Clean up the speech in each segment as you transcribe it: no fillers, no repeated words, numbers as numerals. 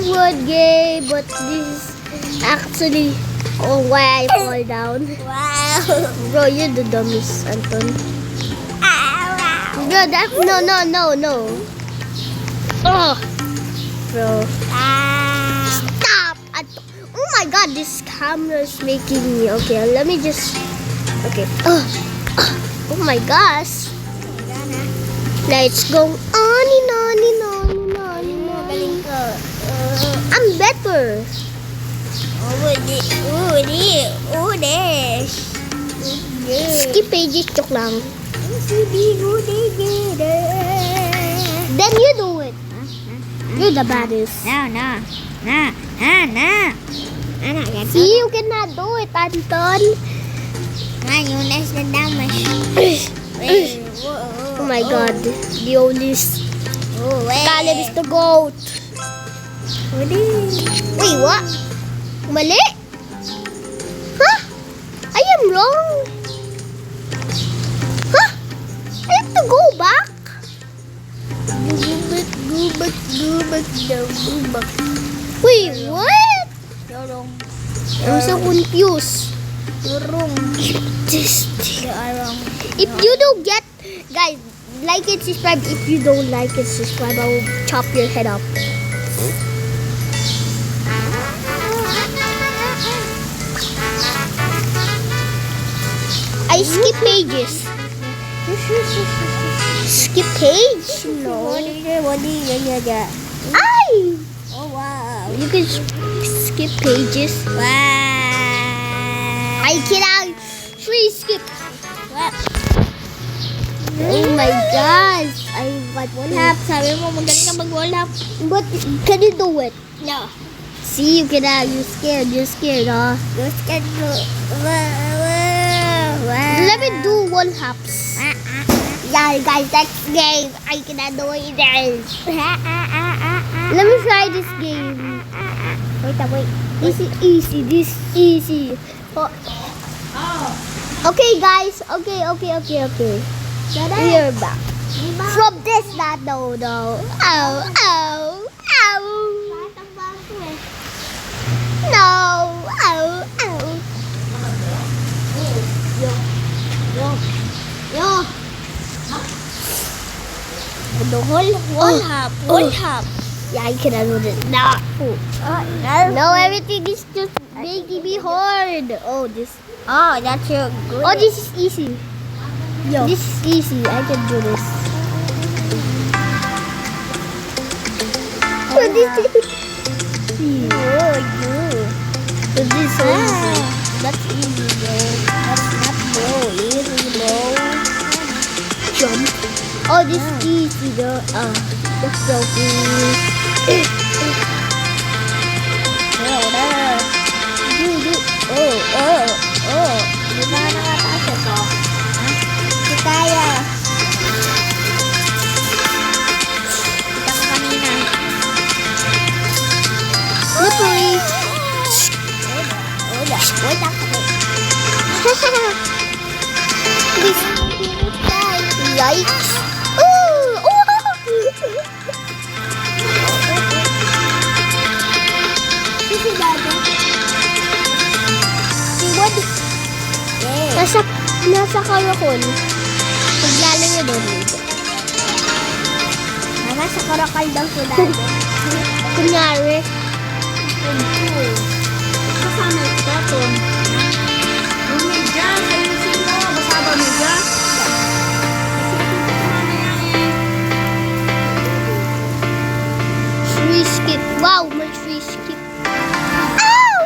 wood game, but this is actually why I fall down. Wow. Bro, you're the dumbest, Anton. Bro, that no. Oh, bro. Stop! Oh my God, this camera is making me. Okay, let me just. Okay. Oh my gosh. Let's go on and on and on and on and on. I'm better. Skip pages, joke lang. Then you do it. You're the baddest. No. See, you cannot do it, Anton. You less than damage. Oh my God, the oldest. Caleb is the goat. Wait, what? Mali? Huh? I am wrong. Huh? I have to go back? Go back. Wait, what? You're wrong. I'm so confused. You're wrong. This You are wrong. If you don't get, guys, like and subscribe. If you don't like and subscribe, I will chop your head off. I skip pages. Skip page? No. Ay! Oh wow. You can skip pages. Wow. I cannot. Free skip. What? Oh my gosh. I what Wall hop. Sabi mo magaling ka mag-wall hop. But can you do it? No. See, you cannot. You're scared. You're scared, huh? You can do. Let me do one hops. Yeah, guys, next game. I cannot do it. Let me try this game. Wait. This is easy. This is easy. Oh. Okay, guys. Okay. We're back. From this, not no. Ow. No. Ow. Yo. The wall hop. Wall hop. Yeah, I cannot do this. No. No, everything is just making me hard. Oh, this. Oh, that's your good. Oh, this is easy. Yo. This is easy. I can do this. So this is easy. So this is so easy. That's easy, bro. That's not bro. Easy, bro. Jump. Oh, this is easy, though. That's so easy. Di ba nakataas ito? Di kaya. Kita ko kanina. Slippery. Wait ako. Please. Yikes. Ooh. This is Dado. What? Nasa karakol. Paglalayo doon. Nasa karakal daw si Dado. Kunyari. Kasama ito ito. Yung media, ayusin mo. Basa ba media? Free skip. Wow, may free skip. Ow!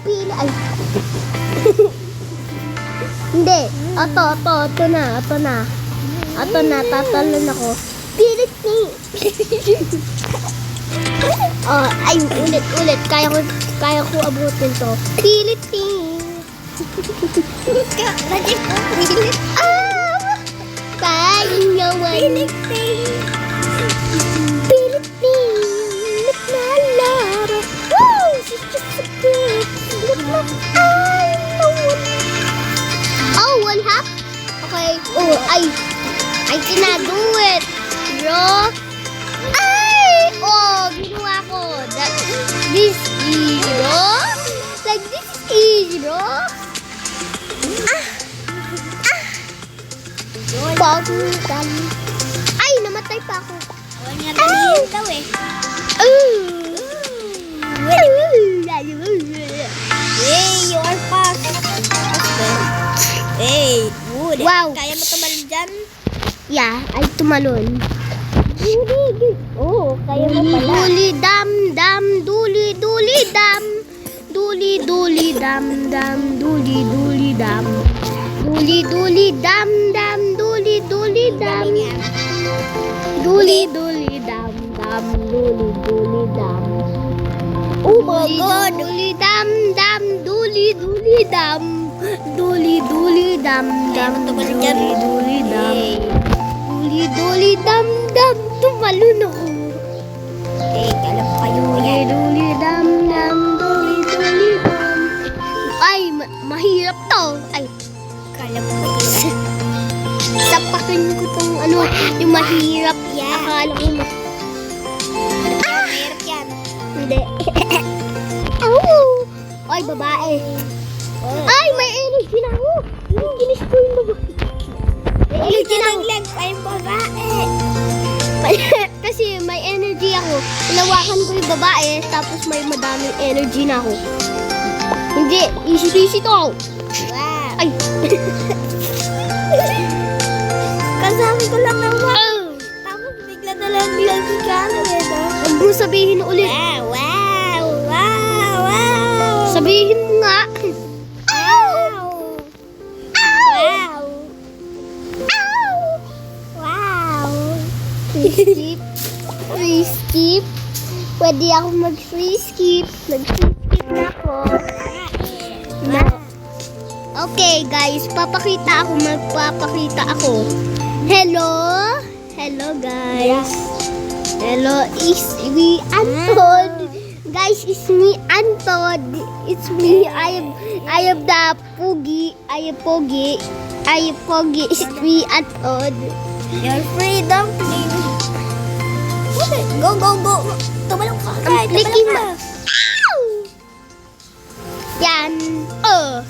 Pila. Ay. Hindi. Ito na. Tatalon ako. Pilit ni. Oh, ay, ulit. Kaya ko abutin to. Pilit ni. Pilit. Kaya naman. Pilit. Pilit ni. Naglalaro. Woo! She's just so good. Look like I know it. Oh, one half? Okay. Oh, I cannot do it, bro. Ay! Oh, ginawa ko. bro. Pagdan. Ay, namatay pa ako. Wala niya dalihin daw eh. Hey, you are fast. Hey, wood. Wow. Kaya mo tumalon dyan? Yeah, ay tumalon. Oo, kaya mo pala. Duli dam dam, duli duli dam. Duli duli dam dam, duli duli dam. Duli duli dam dam, duli duli dam. Duli duli dam dam, duli duli dam. Oh my God. Duli dam dam, duli duli dam. Duli duli dam dam, tumalon dyan. duli duli dam. Duli duli dam dam, tumalon ako. Eh, kala mo kayo yan. Duli dam dam, duli duli dam. Ay, mahirap to. Ay, Kala mo kayo yan. sapakin ko tong ano, yung mahirap. Yeah. Akala ko Mahirap yan. hindi. Au! Ay, babae. Ay, may energy na ako. Yung ginis ko yung babae. May energy na ako. Lag ay babae. Kasi may energy ako. Hinawakan ko yung babae, tapos may madaming energy na ako. Hindi, easy to. Wow. Ay. Kasama ko lang ng wow. Oh. Tapos bigla na lang si Kala eh, no? Huwag mo sabihin ulit. Wow, wow, wow, wow. Sabihin mo nga. Wow. Wow. Wow. Free skip. Free skip. Pwede ako mag-free skip. Mag-free skip na ako. Na. Okay guys, magpapakita ako. Hello? Hello guys. Hello, it's me Anton. Guys, it's me Anton. It's me. I am the Pogi. I am Pogi. It's me Anton. Your freedom, please. Go, go, go. Tumalong ka. I'm clicking my... Ow! Yan. Oh,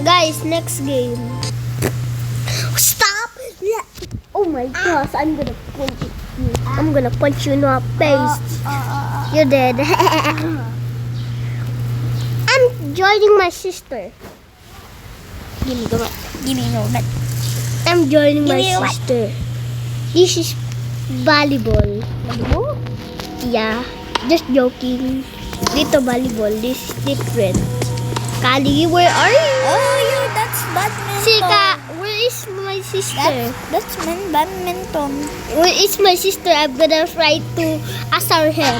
Guys, next game. Stop! Oh my gosh, I'm gonna punch you. I'm gonna punch you in the face. You're dead. I'm joining my sister. Give me no nut. I'm joining my Give me what? sister. This is volleyball. Volleyball? Yeah, just joking. Dito volleyball. This is different. Kali, where are you? Oh, that's badminton. Sika, where is my sister? That's badminton. Where is my sister? I'm gonna try to assar him.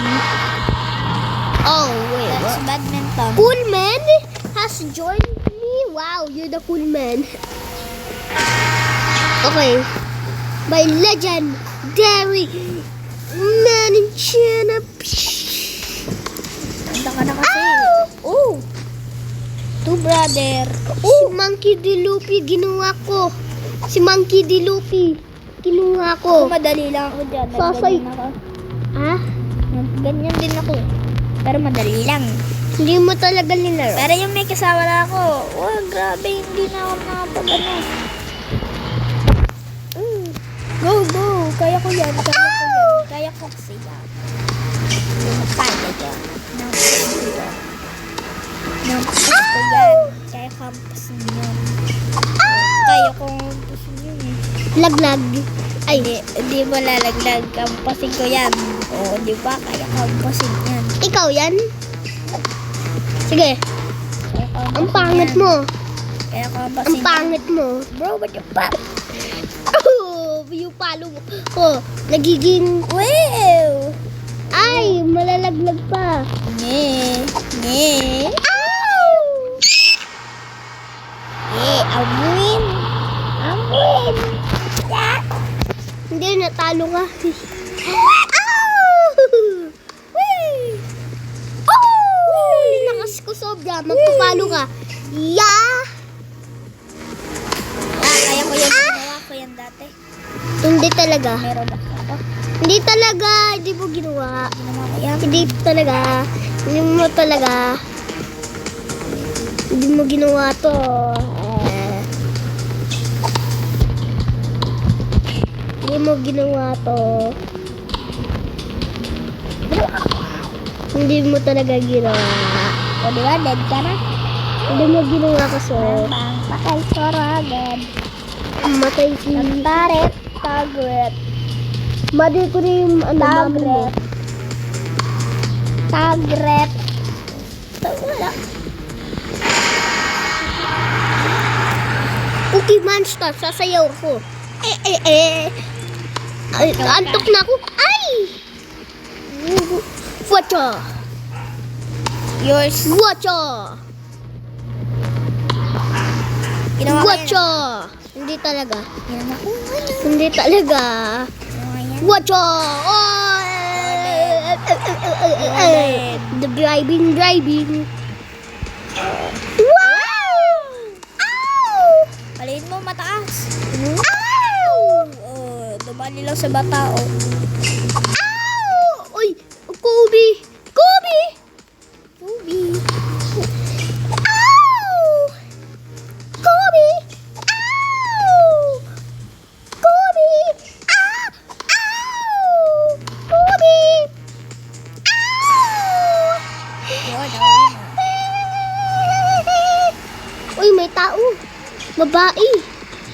Oh, wait. That's badminton. Cool man has joined me. Wow, you're the cool man. Okay. My legendary man in China. Ganda ka na kasi. Oh! Two brother. Si Monkey D. Luffy, ginawa ko. Si Monkey D. Luffy, ginawa ko. Madali lang ako dyan. Sasay. Ganyan ako. Ha? Ganyan din ako. Pero madali lang. Hindi mo talaga linaro. Pero yung may kasama na ako, oh, grabe, hindi na ako nakapag ano. Go, go! Kaya ko yan, kaya ko yan. Kaya ko kasi yan. Kaya yan. Nampus ko yan. Kaya campus niyan. Kaya ko campusin yun eh. Laglag. Ay, Di ba lalaglag? Campasin ko yan. Oo, di ba? Kaya campasin yan. ikaw yan? Sige, Kaya campasin ang pangit yan. mo. Kaya Ang campasin pangit mo. Bro, ba't yung pap? Oh, yung palo mo. Oh, nagiging... Wow! Ay, malalaglag pa. Nye. Nye. Ow! Amuin. Amuin. Yeah. Hindi, natalo ka. Ow! Oh! Linakas ko sobra. Magpapalo ka. Yeah! Kaya ko yan. Ginawa ko yan dati. Hindi talaga. Meron ako. Hindi talaga. Hindi mo ginawa. Ginawa ko yan. Hindi talaga. Hindi mo talaga. Hindi mo ginawa to. Hindi mo ginawa to. Hindi mo talaga ginawa. O, di ba? Dead ka na? Hindi mo ginawa kasi. Bang, patay soragan. Matay si... Taret, tagret. Madi ko na yung ano, mami mo. Tagret. Wala. Okay, monster. Sasayaw ko. Ay, antok na ako. Ay! Wacha! Yours. Wacha! Ginawa ko yan. Wacha! Hindi talaga. Ginawa ko yan. Hindi talaga. Ginawa yan. Wacha! The driving. Wow! Ow! Paliin mo mataas. Ow! Oh, dumali lang sa bata, oh. Ow! Uy! Kobe! Kobe! Ubi. Ow! Kobe! Ow! Kobe! Ah! Ow! Kobe! Ow! Yun, oh. Uy, may tao. Babae.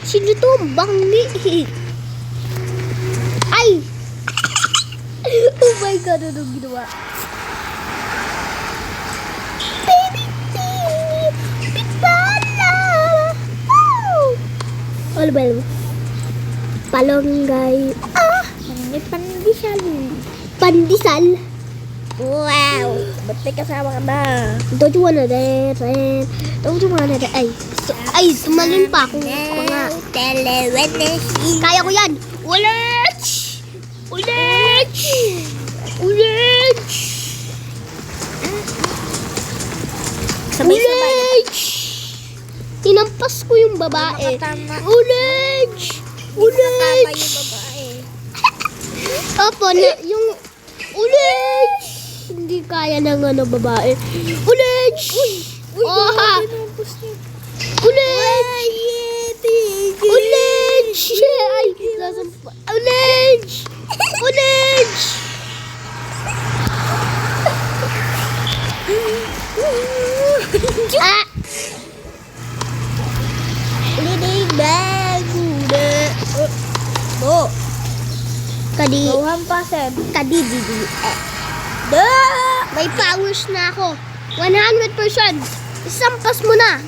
Sino to? Bangli. Ay! Oh my God, anong ginawa? Baby T! Pitala! Woo! Ano ba yun? Palonggay. Ah! May pandesal. Pandesal. Wow! Ba't may kasama ka na? Don't you wanna dance? Don't you wanna dance? Ay, tumalon pa ako. Mga. Kaya ko yan. Ulit! Ulit! Ulit! Sabay-sabay. Ulit! Tinampas ko yung babae. Nakatama. Ulit! Tama Ulit! yung babae. Opo, na, yung ulit! Hindi kaya ng ano babae. Ulit! Uy, Oh, grabe naman post niya. ulit! Ulit! Ay, sasampa. Ulit! Ulit! Ah! Linig baguda. Oh, Kadi, go hampasan. kadididi. Da! May powers na ako. 100%. Isampas mo na.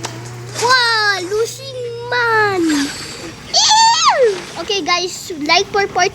Wow! Losing man! Ew! Okay guys, like for part